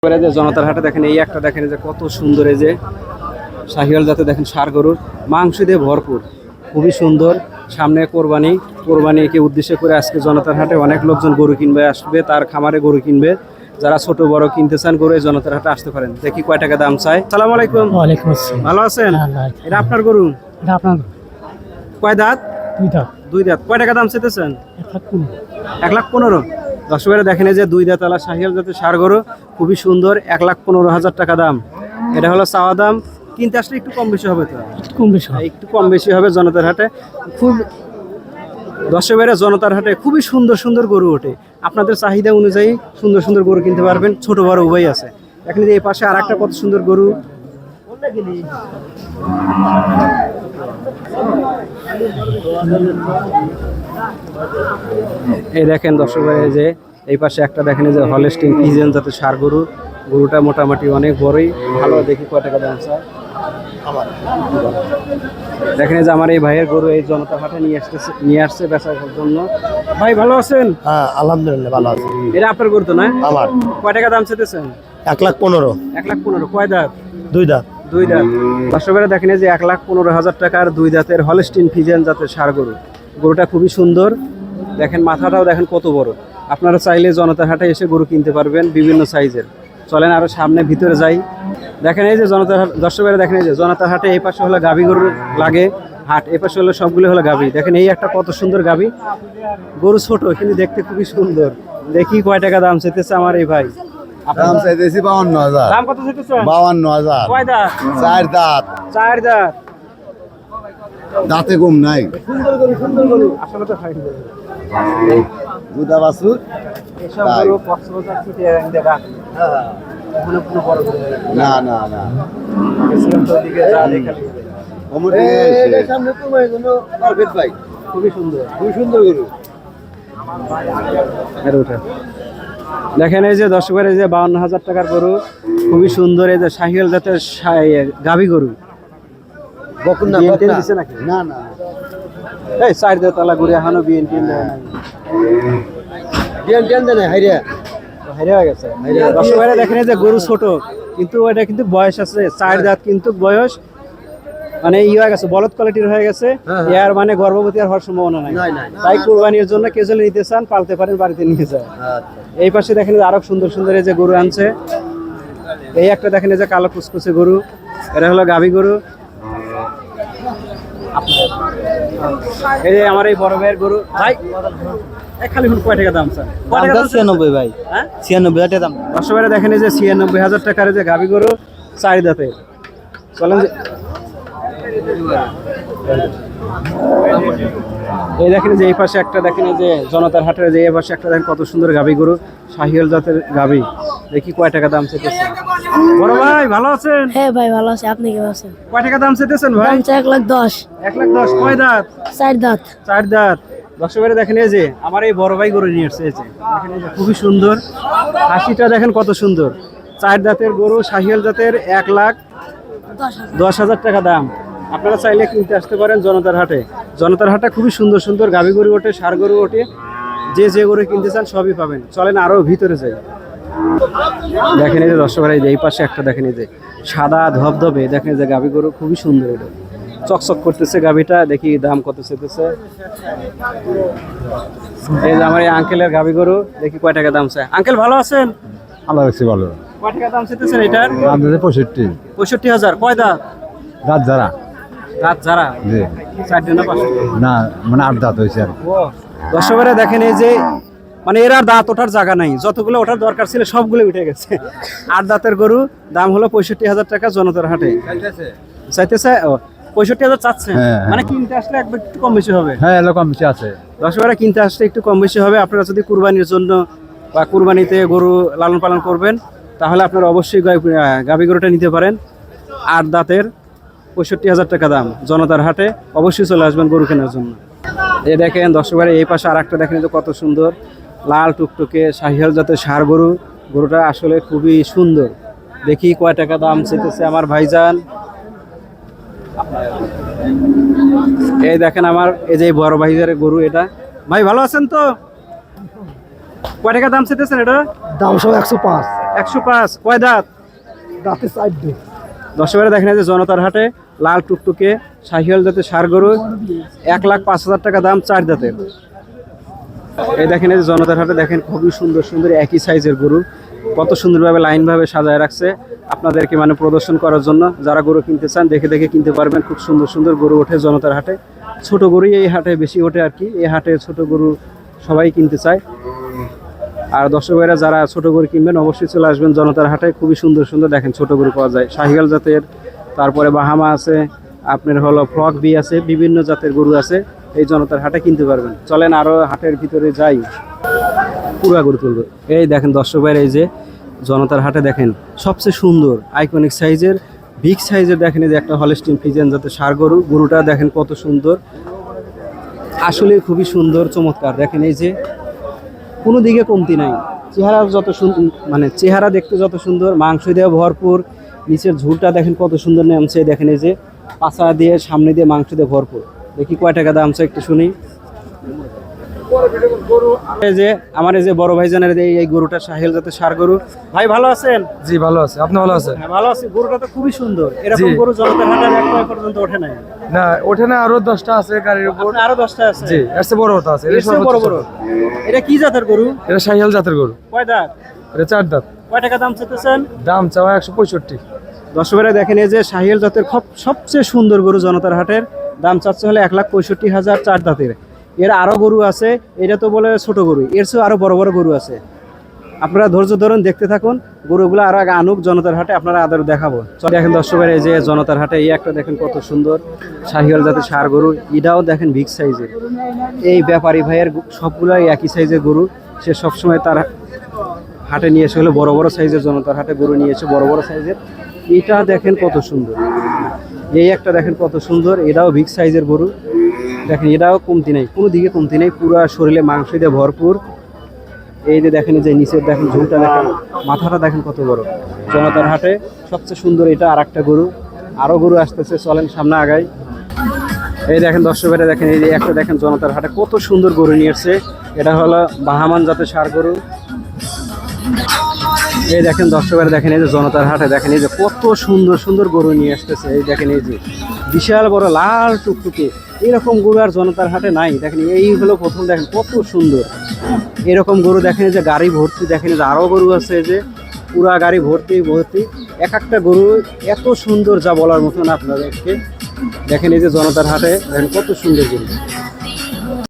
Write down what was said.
জনতার হাটে দেখেন এই একটা দেখেন যে কত সুন্দর, এই যে শাহিওয়াল জাতে দেখেন ষাঁড় গরুর মাংস দিয়ে ভরপুর, খুবই সুন্দর। সামনে কোরবানিকে উদ্দেশ্য করে আজকে জনতার হাটে অনেক লোকজন গরু কিনবে আসবে, তার খামারে গরু কিনবে। যারা ছোট বড় কিনতে চান গরু এই জনতার হাটে আসতে পারেন। দেখি কয় টাকা দাম চাই। আসসালামু আলাইকুম। ওয়ালাইকুম আসসালাম। ভালো আছেন? এটা আপনার গরু? এটা আপনার? কয় দাঁত? দুই দাঁত। কয় টাকা দাম চাইতেছেন? 1,15,000। দর্শকেরা দেখেন এই যে দুই দাঁতওয়ালা শাহিওয়াল জাতের ষাঁড় গরু, খুবই সুন্দর, 1,15,000 টাকা দাম। এটা হলো চাওয়া দাম, কিনতে আসলে একটু কম বেশি হবে। তো একটু কম বেশি হবে জনতার হাটে। খুব দর্শকেরা জনতার হাটে খুবই সুন্দর সুন্দর গরু ওঠে। আপনাদের চাহিদা অনুযায়ী সুন্দর সুন্দর গরু কিনতে পারবেন, ছোট বড় উভয় আছে। দেখেন এই পাশে আর একটা কত সুন্দর গরু। এই দেখেন দর্শক ভাই, যে এই পাশে একটা দেখেন যে হলস্টিন ফ্রিজিয়ান জাতের ষাঁড় গরু। গরুটা মোটামুটি অনেক বড়ই, ভালো। দেখি কয় টাকা দাম চায়। দেখেন যে আমার এই ভাইয়ের গরু এই জনতা হাটে নিয়ে আসছে বেচার জন্য। ভাই ভালো আছেন? হ্যাঁ আলহামদুলিল্লাহ ভালো আছি। এটা আপনার গরু তো না? আমার। কয় টাকা দাম চাইতেছেন? 1,15,000। 1,15,000। কয় দাঁত? দুই দাঁত। দর্শকেরা দেখেন যে 1,15,000 টাকার দুই দাঁতের হলস্টিন ফ্রিজিয়ান জাতের ষাঁড় গরু। গরুটা খুবই সুন্দর, দেখেন মাথাটাও দেখেন কত বড়। আপনারা চাইলে জনতার হাটে এসে গরু কিনতে পারবেন বিভিন্ন সাইজের। চলেন আরো সামনে ভিতরে যাই। দেখেন এই যে জনতার হাট, দর্শকেরা দেখেন এই যে জনতার হাটে এই পাশে হলো গাভী গরু লাগে হাট, এই পাশে হলো সবগুলো হলো গাভী। দেখেন এই একটা কত সুন্দর গাভী, গরু ছোট কিন্তু দেখতে খুবই সুন্দর। দেখি কয় টাকা দাম চাইতেছে আমার এই ভাই। দাম চাইতেছি 52,000। দাম কত চাইতেছে? 52,000। কয় দাঁত? চার দাঁত। চার দাঁত। দাঁতে কম নাই। সুন্দর গরু আসলে তো হয় দুধা বাছুর। এসব গরু কক্সবাজার থেকে এনে রাখ। কোনো বড় গরু না না না। গেছিলাম তো ওদিকে, যা দেখালি এই সামনে তোমার জন্য পারফেক্ট ভাই। খুবই সুন্দর গরু। আর ওঠা দেখেন এই যে দর্শকের এই যে 52,000 টাকার গরু, খুবই সুন্দর। এই যে শাহিওয়াল জাতের গাভী গরু। বকুন না দিছে নাকি? না না। এই চার দাঁতওয়ালা গরু এখনো বিএনপি জ্ঞান দেন হাইরিয়া। হাইরে হয়ে গেছে। দর্শকেরা দেখেন এই যে গরু ছোট কিন্তু এটা কিন্তু বয়স আছে, চার দাঁত কিন্তু বয়স মানে হয়ে গেছে, বলদ কোয়ালিটির হয়ে গেছে। এর মানে গর্ভবতী আর হওয়ার সম্ভাবনা নাই। তাই কুরবানির জন্য কেউ যদি নিতে চান পালতে পারেন, বাড়িতে নিয়ে যায়। এই পাশে দেখেন আরো সুন্দর সুন্দর এই যে গরু আনছে। এই একটা দেখেন এই যে কালো কুচকুচে গরু, এটা হলো গাভী গরু। এই যে আমার এই বড় ভাইয়ের গরু। ভাই খালি কয় টাকা দাম স্যার? 96 ভাই। হ্যাঁ 96 টাকা দাম। দর্শকেরা দেখেন এই যে 96,000 টাকার যে গাভী গরু, চার দাঁতে। চলেন এই দেখেন যে এই পাশে একটা দেখেন এই যে জনতার হাটের যে এই পাশে একটা দেখেন কত সুন্দর গাভী গরু, শাহিওয়াল জাতের গাভী। দেখি কয় টাকা দাম চাইতেছেন। বড় ভাই ভালো আছেন? হ্যাঁ ভাই ভালো আছি, আপনি কেমন আছেন? কয় টাকা দাম চাইতেছেন ভাই? 1,10,000। 1,10,000। কয় দাঁত? চার দাঁত। চার দাঁত। দর্শকেরা দেখেন এই যে আমার এই বড় ভাই গরু নিয়ে এসেছে। এই যে দেখেন এই যে খুবই সুন্দর, হাসিটা দেখেন কত সুন্দর। চার দাঁতের গরু, শাহিওয়াল জাতের, 1,10,000 টাকা দাম। আপনারা চাইলে কিনতে আসতে পারেন জনতার হাটে। জনতার হাটে খুবই সুন্দর সুন্দর গাভী গরু ওঠে, ষাঁড় গরু ওঠে। যে গরু কিনতে চান সবই পাবেন। চলেন আরো ভিতরে যাই। দেখেন এই যে দর্শকরা এই পাশে একটা দেখেন এই যে সাদা ধবধবে, দেখেন এই যে গাভী গরু, খুবই সুন্দর। এটা চকচক করতেছে গাভীটা। দেখি দাম কত চাইতেছে। এই যে আমার এই আঙ্কেলের গাভী গরু, দেখি কয় টাকা দাম চায়। আঙ্কেল ভালো আছেন? আল্লাহ রাখছি ভালো। কয় টাকা দাম চাইতেছেন এটার? দাম দিতে 65। 65,000। কয় দাঁত? দাঁত যারা। দাঁত যারা? জি। 4 দিন না 5 দিন? না মানে 8 দাঁত হয়েছে আর। দর্শকেরা দেখেন এই যে মানে এরা দাঁত ওঠার জায়গা নাই, যতগুলো ওঠার দরকার ছিল সবগুলো উঠে গেছে। 8 দাঁতের গরু, দাম হলো 65,000 টাকা জনতার হাটে চাইতেছে। 65,000 চাচ্ছে। মানে কিনতে আসলে একটু কম বেশি হবে। হ্যাঁ এরকম বেশি আছে। দর্শকেরা কিনতে আসলে একটু কম বেশি হবে। আপনারা যদি কুরবানির জন্য বা কুরবানিতে গরু লালন পালন করবেন তাহলে আপনারা অবশ্যই গাভী গরুটা নিতে পারেন। 8 দাঁতের, 65,000 টাকা দাম জনতার হাটে। অবশ্যই চলে আসবেন গরু কেনার জন্য। এই দেখেন দর্শকেরা এই পাশে আর একটা দেখেন যে কত সুন্দর লাল টুকটুকে শাহিওয়াল জাতের ষাঁড় গরু। গরুটা আসলে খুবই সুন্দর। দেখি কয় টাকা দাম চাইতেছে আমার ভাইজান। এই দেখেন আমার এই যে বড় ভাইজার গরু এটা। ভাই ভালো আছেন তো? কয় টাকা দাম চাইতেছেন এটা? দাম সব 105। 105 কয় দাঁত? দাঁতে সাইড দে দর্শকেরা দেখেন এই যে জনতার হাটে লাল টুকটুকে শাহিওয়াল জাতের ষাঁড় গরু 1,05,000 টাকা দাম, 4 দাঁতের। এই দেখেন এই যে জনতার হাটে দেখেন খুবই সুন্দর সুন্দর একই সাইজের গরু কত সুন্দরভাবে লাইনভাবে সাজায় রাখছে আপনাদেরকে মানে প্রদর্শন করার জন্য। যারা গরু কিনতে চান দেখে দেখে কিনতে পারবেন। খুব সুন্দর সুন্দর গরু ওঠে জনতার হাটে। ছোট গরুই এই হাটে বেশি ওঠে আর কি। এই হাটে ছোট গরু সবাই কিনতে চায়। আর দর্শক ভাইরা যারা ছোট গরু কিনবেন অবশ্যই চলে আসবেন জনতার হাটে। খুবই সুন্দর সুন্দর দেখেন ছোট গরু পাওয়া যায়, শাহিওয়াল জাতের, তারপরে বাহামা আছে, আপনার হলো ফ্রক বি আছে, বিভিন্ন জাতের গরু আছে। এই জনতার হাটে কিনতে পারবেন। চলেন আরো হাটের ভিতরে যাই, পুরা গরু তুলবো। এই দেখেন দর্শক ভাইরা এই যে জনতার হাটে দেখেন সবচেয়ে সুন্দর আইকনিক সাইজের বিগ সাইজের দেখেন এই যে একটা হলস্টিন ফ্রিজিয়ান জাতের ষাঁড় গরু। গরুটা দেখেন কত সুন্দর, আসলে খুবই সুন্দর চমৎকার। দেখেন এই যে কোনো দিকে কমতি নাই, চেহারা যত সুন্দর, মানে চেহারা দেখতে যত সুন্দর, মাংস দিয়ে ভরপুর, নিচের ঝুলটা দেখেন কত সুন্দর নামছে। দেখেন এই যে পাছা দিয়ে সামনে দিয়ে মাংস দিয়ে ভরপুর। দেখি কয় টাকা দাম আছে একটু শুনি। এই যে আমার এই যে বড় ভাই জানের এই গরুটা শাহিওয়াল জাতের ষাঁড় গরু। ভাই ভালো আছেন? জি ভালো আছে, আপনি ভালো আছেন? হ্যাঁ ভালো আছি। গরুটা তো খুবই সুন্দর, এরকম জি। গরু জনতার হাটে আর একটা পর্যন্ত ওঠে নাই। না ওঠে না, আরো 10টা আছে গাড়ির উপর। আপনার আরো 10টা আছে? জি এর চেয়ে বড় হতা আছে, এর চেয়ে বড় বড়। এটা কি জাতের গরু? এটা শাহিওয়াল জাতের গরু, কয় দাঁত? এটা 4 দাঁত। কয় টাকা দাম চাইতেছেন? দাম চাওয়া 165। দর্শকেরা দেখেন এই যে শাহিওয়াল জাতের সবচেয়ে সুন্দর গরু জনতার হাটের দাম চাচ্ছে হলে 1,65,000, 4 দাঁতের। এর আরো গরু আছে, এটা তো বলে ছোট গরু, এর চেয়ে আরো বড় বড় গরু আছে। আপনারা ধৈর্য ধরুন, দেখতে থাকুন। গরুগুলো আরো আগে আনুক জনতার হাটে, আপনারা আদর দেখাবো। চলে দেখেন দর্শকেরা এই যে জনতার হাটে এই একটা দেখেন কত সুন্দর শাহিওয়াল জাতের ষাঁড় গরু। এটাও দেখেন বিগ সাইজের। এই ব্যাপারী ভাইয়ের সবগুলাই একই সাইজের গরু। সে সবসময় তার হাটে নিয়ে এসে হলে বড় বড় সাইজের জনতার হাটে গরু নিয়ে এসে বড় বড় সাইজের। এটা দেখেন কত সুন্দর, এই একটা দেখেন কত সুন্দর, এটাও বিগ সাইজের গরু। দেখেন এটাও কমতি নেই, কোনো দিকে কমতি নেই, পুরো শরীরে মাংস দিয়ে ভরপুর। এই যে দেখেন যে নিচের দেখেন ঝুলটা দেখেন, মাথাটা দেখেন কত বড়। জনতার হাটে সবচেয়ে সুন্দর এটা আর একটা গরু। আরও গরু আসতেছে, চলেন সামনে আগাই। এই দেখেন দর্শকেরা দেখেন এই যে একটা দেখেন জনতার হাটে কত সুন্দর গরু নিয়ে এসছে। এটা হলো বাহামান জাতের ষাঁড় গরু। এই দেখেন দর্শকেরা দেখেন এই যে জনতার হাটে দেখেন এই যে কত সুন্দর সুন্দর গরু নিয়ে আসতেছে। এই দেখেন এই যে বিশাল বড় লাল টুকটুকে এরকম গরু আর জনতার হাটে নাই। দেখেন এই হলো প্রথম, দেখেন কত সুন্দর এরকম গরু। দেখেন এই যে গাড়ি ভর্তি, দেখেন এই যে আরও গরু আছে, এই যে পুরা গাড়ি ভর্তি ভর্তি। এক একটা গরু এত সুন্দর যা বলার মতো না আপনাদেরকে। দেখেন এই যে জনতার হাটে দেখেন কত সুন্দর গরু।